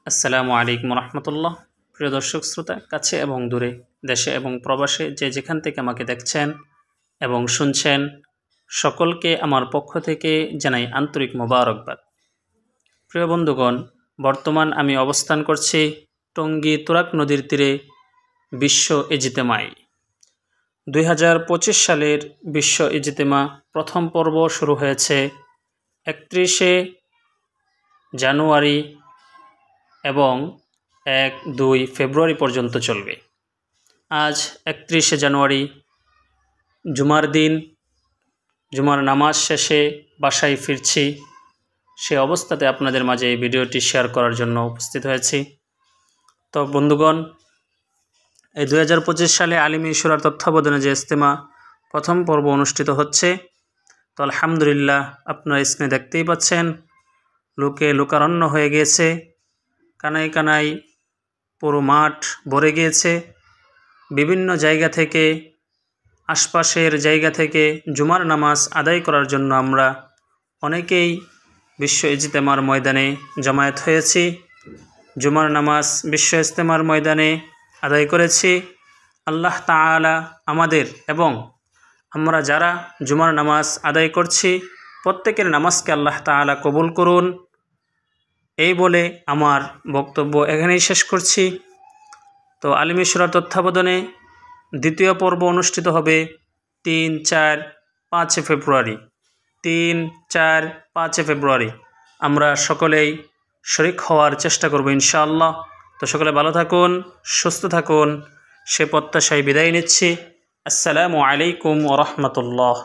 আসসালামু আলাইকুম রহমতুল্লাহ। প্রিয় দর্শক শ্রোতা, কাছে এবং দূরে, দেশে এবং প্রবাসে যে যেখান থেকে আমাকে দেখছেন এবং শুনছেন, সকলকে আমার পক্ষ থেকে জানাই আন্তরিক মোবারকবাদ। প্রিয় বন্ধুগণ, বর্তমান আমি অবস্থান করছি টঙ্গী তুরাগ নদীর তীরে বিশ্ব ইজতেমায়। 2025 সালের বিশ্ব ইজতেমা প্রথম পর্ব শুরু হয়েছে 31শে জানুয়ারি এবং 1-2 ফেব্রুয়ারি পর্যন্ত চলবে। আজ 31শে জানুয়ারি, জুমার দিন। জুমার নামাজ শেষে বাসায় ফিরছি, সে অবস্থাতে আপনাদের মাঝে এই ভিডিওটি শেয়ার করার জন্য উপস্থিত হয়েছি। তো বন্ধুগণ, এই 2025 সালে আলিমী শুরার তত্ত্বাবধানে যে ইজতেমা প্রথম পর্ব অনুষ্ঠিত হচ্ছে, তো আলহামদুলিল্লাহ আপনারা স্ক্রিনে দেখতেই পাচ্ছেন, লোকে লোকারণ্য হয়ে গিয়েছে। কানায় কানায় পুরো মাঠ ভরে গিয়েছে। বিভিন্ন জায়গা থেকে, আশপাশের জায়গা থেকে জুমার নামাজ আদায় করার জন্য আমরা অনেকেই বিশ্ব ইজতেমার ময়দানে জমায়েত হয়েছি। জুমার নামাজ বিশ্ব ইজতেমার ময়দানে আদায় করেছি। আল্লাহ তাআলা আমাদের এবং আমরা যারা জুমার নামাজ আদায় করছি প্রত্যেকের নামাজকে আল্লাহ তাআলা কবুল করুন, এই বলে আমার বক্তব্য এখানেই শেষ করছি। তো আলিমী শুরার তত্ত্বাবধানে দ্বিতীয় পর্ব অনুষ্ঠিত হবে 3-4-5 ফেব্রুয়ারি। 3-4-5 ফেব্রুয়ারি আমরা সকলেই শরীক হওয়ার চেষ্টা করব ইনশাআল্লাহ। তো সকলে ভালো থাকুন, সুস্থ থাকুন, সে প্রত্যাশায় বিদায় নিচ্ছি। আসসালামু আলাইকুম ওয়া রাহমাতুল্লাহ।